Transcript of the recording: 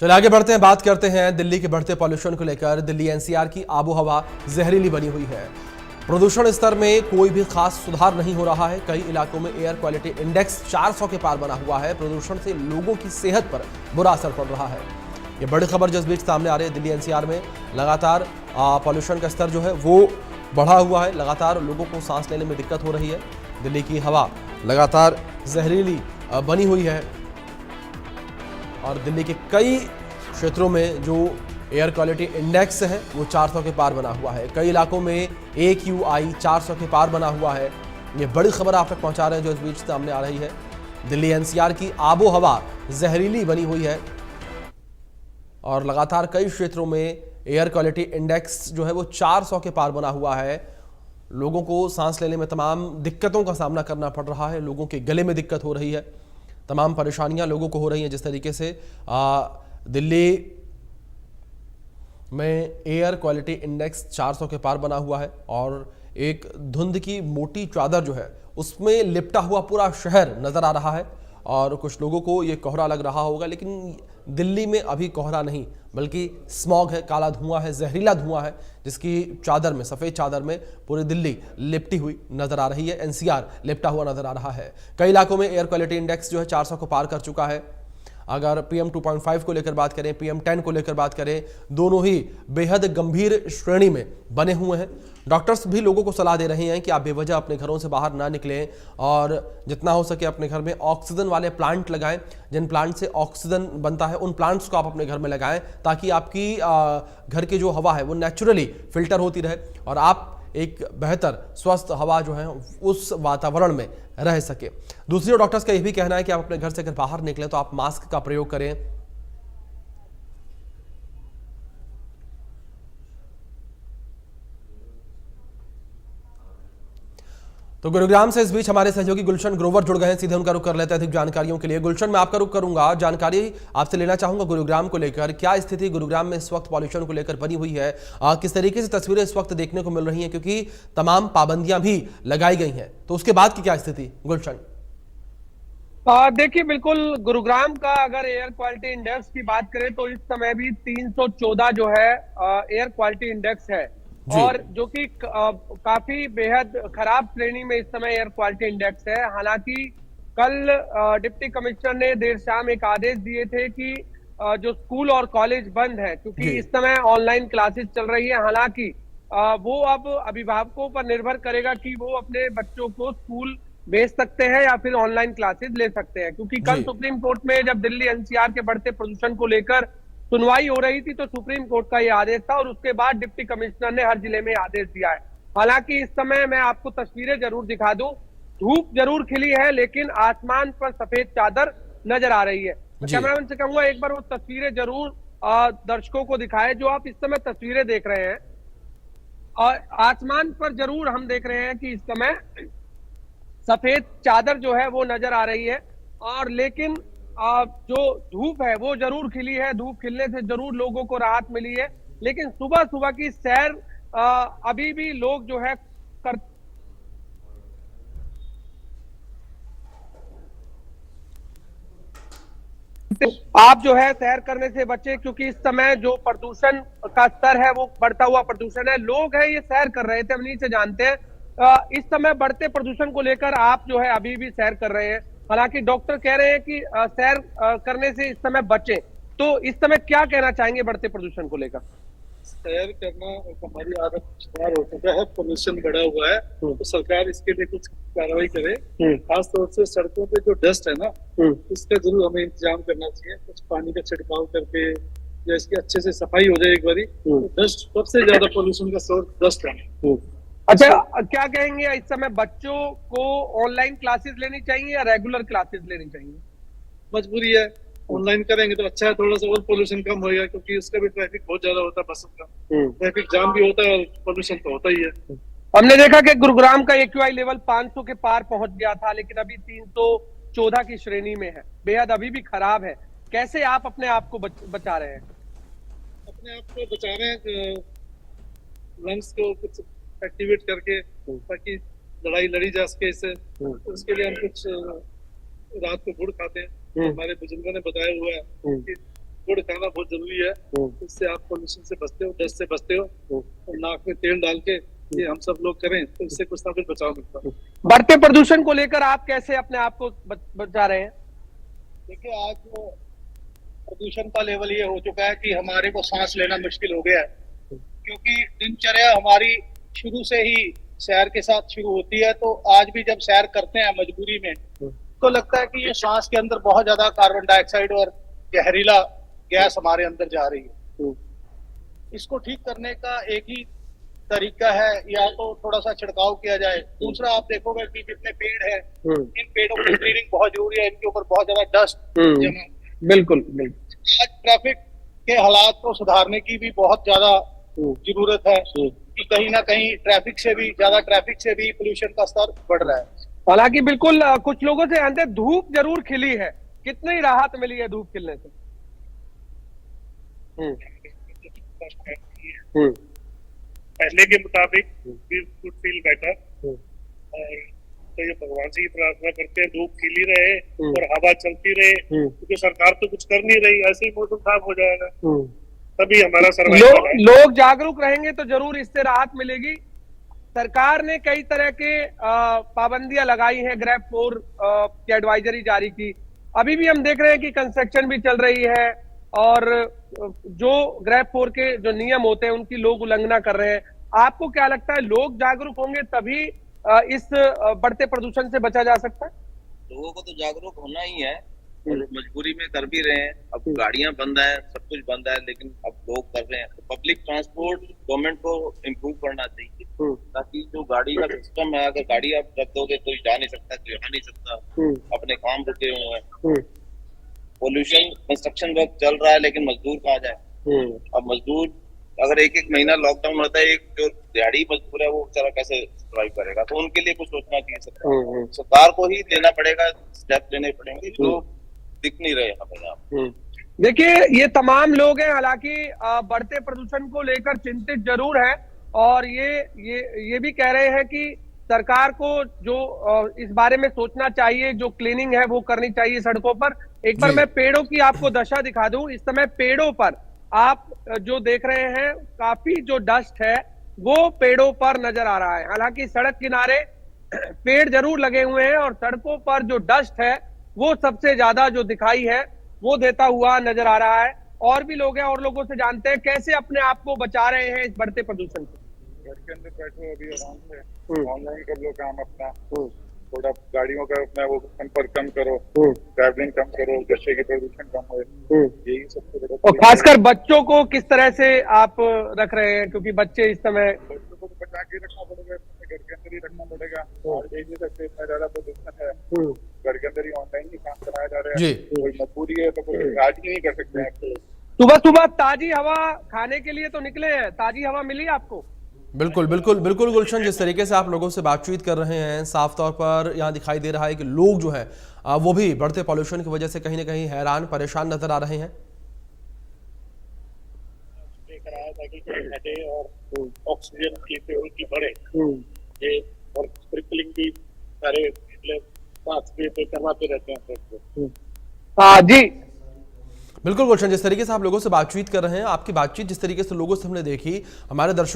चलिए आगे बढ़ते हैं, बात करते हैं दिल्ली के बढ़ते पॉल्यूशन को लेकर। दिल्ली एनसीआर की आबो हवा जहरीली बनी हुई है। प्रदूषण स्तर में कोई भी खास सुधार नहीं हो रहा है। कई इलाकों में एयर क्वालिटी इंडेक्स 400 के पार बना हुआ है। प्रदूषण से लोगों की सेहत पर बुरा असर पड़ रहा है। ये बड़ी खबर जिस बीच सामने आ रही है, दिल्ली एनसीआर में लगातार पॉल्यूशन का स्तर जो है वो बढ़ा हुआ है। लगातार लोगों को सांस लेने में दिक्कत हो रही है। दिल्ली की हवा लगातार जहरीली बनी हुई है और दिल्ली के कई क्षेत्रों में जो एयर क्वालिटी इंडेक्स है वो 400 के पार बना हुआ है। कई इलाकों में AQI 400 के पार बना हुआ है। ये बड़ी खबर आप तक पहुंचा रहे हैं जो इस बीच सामने आ रही है। दिल्ली एनसीआर की आबो हवा जहरीली बनी हुई है और लगातार कई क्षेत्रों में एयर क्वालिटी इंडेक्स जो है वो 400 के पार बना हुआ है। लोगों को सांस लेने में तमाम दिक्कतों का सामना करना पड़ रहा है। लोगों के गले में दिक्कत हो रही है, तमाम परेशानियां लोगों को हो रही हैं। जिस तरीके से दिल्ली में एयर क्वालिटी इंडेक्स 400 के पार बना हुआ है और एक धुंध की मोटी चादर जो है उसमें लिपटा हुआ पूरा शहर नजर आ रहा है। और कुछ लोगों को ये कोहरा लग रहा होगा, लेकिन दिल्ली में अभी कोहरा नहीं बल्कि स्मॉग है, काला धुआं है, जहरीला धुआं है, जिसकी चादर में, सफेद चादर में पूरी दिल्ली लिपटी हुई नजर आ रही है। एनसीआर लिपटा हुआ नजर आ रहा है। कई इलाकों में एयर क्वालिटी इंडेक्स जो है 400 को पार कर चुका है। अगर PM 2.5 को लेकर बात करें, PM 10 को लेकर बात करें, दोनों ही बेहद गंभीर श्रेणी में बने हुए हैं। डॉक्टर्स भी लोगों को सलाह दे रहे हैं कि आप बेवजह अपने घरों से बाहर ना निकलें और जितना हो सके अपने घर में ऑक्सीजन वाले प्लांट लगाएं। जिन प्लांट से ऑक्सीजन बनता है उन प्लांट्स को आप अपने घर में लगाएं ताकि आपकी घर की जो हवा है वो नेचुरली फिल्टर होती रहे और आप एक बेहतर स्वस्थ हवा जो है उस वातावरण में रह सके। दूसरी ओर डॉक्टर्स का यह भी कहना है कि आप अपने घर से अगर बाहर निकलें तो आप मास्क का प्रयोग करें। तो गुरुग्राम से इस बीच हमारे सहयोगी गुलशन ग्रोवर जुड़ गए हैं, सीधे उनका रुख कर लेते हैं अधिक जानकारियों के लिए। गुलशन, मैं आपका रुख करूंगा, जानकारी आपसे लेना चाहूंगा गुरुग्राम को लेकर। क्या स्थिति गुरुग्राम में इस वक्त पॉल्यूशन को लेकर बनी हुई है? किस तरीके से तस्वीरें इस वक्त देखने को मिल रही हैं, क्योंकि तमाम पाबंदियां भी लगाई गई हैं, तो उसके बाद की क्या स्थिति गुलशन? देखिए, बिल्कुल गुरुग्राम का अगर एयर क्वालिटी इंडेक्स की बात करें तो इस समय भी 314 जो है एयर क्वालिटी इंडेक्स है और जो कि काफी बेहद खराब श्रेणी में इस समय एयर क्वालिटी इंडेक्स है। हालांकि कल डिप्टी कमिश्नर ने देर शाम एक आदेश दिए थे कि जो स्कूल और कॉलेज बंद है, क्योंकि इस समय ऑनलाइन क्लासेस चल रही है। हालांकि वो अब अभिभावकों पर निर्भर करेगा कि वो अपने बच्चों को स्कूल भेज सकते हैं या फिर ऑनलाइन क्लासेस ले सकते हैं, क्योंकि कल सुप्रीम कोर्ट में जब दिल्ली एनसीआर के बढ़ते प्रदूषण को लेकर सुनवाई हो रही थी तो सुप्रीम कोर्ट का यह आदेश था और उसके बाद डिप्टी कमिश्नर ने हर जिले में आदेश दिया है। हालांकि इस समय मैं आपको तस्वीरें जरूर दिखा दूं, धूप जरूर खिली है लेकिन आसमान पर सफेद चादर नजर आ रही है। कैमरामैन से कहूंगा एक बार वो तस्वीरें जरूर दर्शकों को दिखाए जो आप इस समय तस्वीरें देख रहे हैं। और आसमान पर जरूर हम देख रहे हैं कि इस समय सफेद चादर जो है वो नजर आ रही है और लेकिन जो धूप है वो जरूर खिली है। धूप खिलने से जरूर लोगों को राहत मिली है, लेकिन सुबह सुबह की सैर अभी भी लोग जो है आप जो है सैर करने से बचे, क्योंकि इस समय जो प्रदूषण का स्तर है वो बढ़ता हुआ प्रदूषण है। लोग हैं ये सैर कर रहे थे, हम नहीं से जानते हैं। इस समय बढ़ते प्रदूषण को लेकर आप जो है अभी भी सैर कर रहे हैं। हालांकि डॉक्टर कह रहे हैं कि सैर करने से इस समय बचे, तो इस समय क्या कहना चाहेंगे बढ़ते प्रदूषण को लेकर? सैर करना हमारी आदत शुमार हो चुका है। पोल्यूशन बढ़ा हुआ है तो सरकार इसके लिए कुछ कार्रवाई करे। खास तौर से सड़कों पे जो डस्ट है ना, इसका जरूर हमें इंतजाम करना चाहिए। कुछ पानी का छिड़काव करके या इसकी अच्छे से सफाई हो जाए एक बारी। तो डस्ट सबसे ज्यादा पोल्यूशन का सोर्स डस्ट है। अच्छा, क्या कहेंगे इस समय बच्चों को ऑनलाइन क्लासेस लेनी चाहिए या रेगुलर क्लासेस लेनी चाहिए? मजबूरी है, ऑनलाइन करेंगे तो अच्छा है, थोड़ा सा और पोल्यूशन कम होगा, क्योंकि उसका भी ट्रैफिक बहुत ज्यादा होता है, बसों का ट्रैफिक जाम भी होता है और पोल्यूशन तो होता ही है। हमने देखा कि गुरुग्राम का AQI लेवल 500 के पार पहुंच गया था, लेकिन अभी 314 की श्रेणी में है, बेहद अभी भी खराब है। कैसे आप अपने आप को बचा रहे हैं? अपने आप को बचा रहे हैं लंग्स को कुछ एक्टिवेट करके, ताकि लड़ाई लड़ी जा सके इससे। उसके लिए हम कुछ रात को गुड़ खाते हैं। हमारे बुजुर्गों ने बताया हुआ है कि गुड़ खाना बहुत जरूरी है। इससे आप पोल्यूशन से बचते हो, डस्ट से बचते हो। और नाक में तेल डाल के ये हम सब लोग करें तो इससे कुछ ना कुछ बचाव मिलता है। बढ़ते प्रदूषण को लेकर आप कैसे अपने आप को बचा रहे हैं? देखिए, आज प्रदूषण का लेवल ये हो चुका है कि हमारे को सांस लेना मुश्किल हो गया है, क्योंकि दिनचर्या हमारी शुरू से ही सैर के साथ शुरू होती है। तो आज भी जब सैर करते हैं मजबूरी में, तो लगता है कि ये सांस के अंदर बहुत ज्यादा कार्बन डाइऑक्साइड और जहरीला गैस हमारे अंदर जा रही है। इसको ठीक करने का एक ही तरीका है, या तो थोड़ा सा छिड़काव किया जाए। दूसरा, आप देखोगे कि जितने पेड़ हैं, इन पेड़ों की क्लीनिंग बहुत जरूरी है। इनके ऊपर बहुत ज्यादा डस्ट जमा। बिल्कुल। आज ट्रैफिक के हालात को सुधारने की भी बहुत ज्यादा जरूरत है, कि कहीं ना कहीं ट्रैफिक से भी पोल्यूशन का स्तर बढ़ रहा है। हालांकि बिल्कुल कुछ लोगों से जानते हैं, धूप जरूर खिली है, कितनी राहत मिली है धूप खिलने से? पहले के मुताबिक वी कुड फील बेटर। और तो ये भगवान से ही प्रार्थना करते हैं धूप खिली रहे और हवा चलती रहे, क्योंकि सरकार तो कुछ कर नहीं रही। ऐसे ही मौसम खराब हो जाएगा, तभी हमारा सर्वाइवल है। लोग जागरूक रहेंगे तो जरूर इससे राहत मिलेगी। सरकार ने कई तरह के पाबंदियां लगाई हैं, ग्रैब 4 की एडवाइजरी जारी की। अभी भी हम देख रहे हैं कि कंस्ट्रक्शन भी चल रही है और जो ग्रैब 4 के जो नियम होते हैं उनकी लोग उल्लंघना कर रहे हैं। आपको क्या लगता है, लोग जागरूक होंगे तभी इस बढ़ते प्रदूषण से बचा जा सकता है? लोगों को तो जागरूक होना ही है और मजबूरी में कर भी रहे हैं। अब गाड़ियां बंद है, सब कुछ बंद है, लेकिन अब लोग कर रहे हैं। तो पब्लिक ट्रांसपोर्ट गवर्नमेंट को इम्प्रूव करना चाहिए, ताकि जो गाड़ी का सिस्टम है, अगर गाड़ी आप रख दोगे तो जा नहीं सकता, कोई आ नहीं सकता, अपने काम रुके हुए हैं। पोल्यूशन, कंस्ट्रक्शन वर्क चल रहा है, लेकिन मजदूर कहाँ जाए? अब मजदूर अगर एक महीना लॉकडाउन रहता है, एक जो दिहाड़ी मजदूर है वो बेचारा कैसे सर्वाइव करेगा? तो उनके लिए कुछ सोचना चाहिए। सरकार को ही लेना पड़ेगा, स्टेप लेने पड़ेंगे जो दिख नहीं रहे हमें यहाँ। देखिए, ये तमाम लोग हैं, हालांकि बढ़ते प्रदूषण को लेकर चिंतित जरूर है और ये भी कह रहे हैं कि सरकार को जो इस बारे में सोचना चाहिए, जो क्लीनिंग है वो करनी चाहिए सड़कों पर। एक बार मैं पेड़ों की आपको दशा दिखा दूं। इस समय पेड़ों पर आप जो देख रहे हैं, काफी जो डस्ट है वो पेड़ों पर नजर आ रहा है। हालांकि सड़क किनारे पेड़ जरूर लगे हुए हैं और सड़कों पर जो डस्ट है वो सबसे ज्यादा जो दिखाई है वो देता हुआ नजर आ रहा है। और भी लोग हैं और लोगों से जानते हैं कैसे अपने आप को बचा रहे हैं इस बढ़ते प्रदूषण से। घर के अंदर बैठो, अभी आराम से ऑनलाइन कर लो काम अपना। थोड़ा गाड़ियों का अपना वो संपर्क कम करो, ट्रैवलिंग कम करो, जिससे कि प्रदूषण कम हो। यही सबसे बड़ा। और खासकर बच्चों को किस तरह से आप रख रहे हैं, क्योंकि बच्चे इस समय बच्चों को बचा के रखना पड़ेगा, घर के अंदर ही रखना पड़ेगा। और भेज नहीं सकते, इतना ज्यादा प्रदूषण है। घर के अंदर ही ऑनलाइन ही काम कराया जा रहा है। कोई मजबूरी है तो कोई इलाज ही नहीं कर सकते हैं। सुबह सुबह ताजी हवा खाने के लिए तो निकले हैं, ताजी हवा मिली आपको? बिल्कुल बिल्कुल बिल्कुल गुलशन, जिस तरीके से आप लोगों से बातचीत कर रहे हैं, साफ तौर पर यहाँ दिखाई दे रहा है कि लोग जो हैं वो भी बढ़ते पॉल्यूशन की वजह से कहीं ना कहीं हैरान परेशान नजर आ रहे हैं। देख रहा है ताकि घटे और ऑक्सीजन की प्योरिटी बढ़े, ये और स्प्रिंकलिंग भी सारे पाथवे पे करवाते रहते हैं। हाँ जी, बिल्कुल गुलशन, जिस तरीके से आप लोगों से बातचीत कर रहे हैं, आपकी बातचीत जिस तरीके से लोगों से हमने देखी, हमारे दर्शकों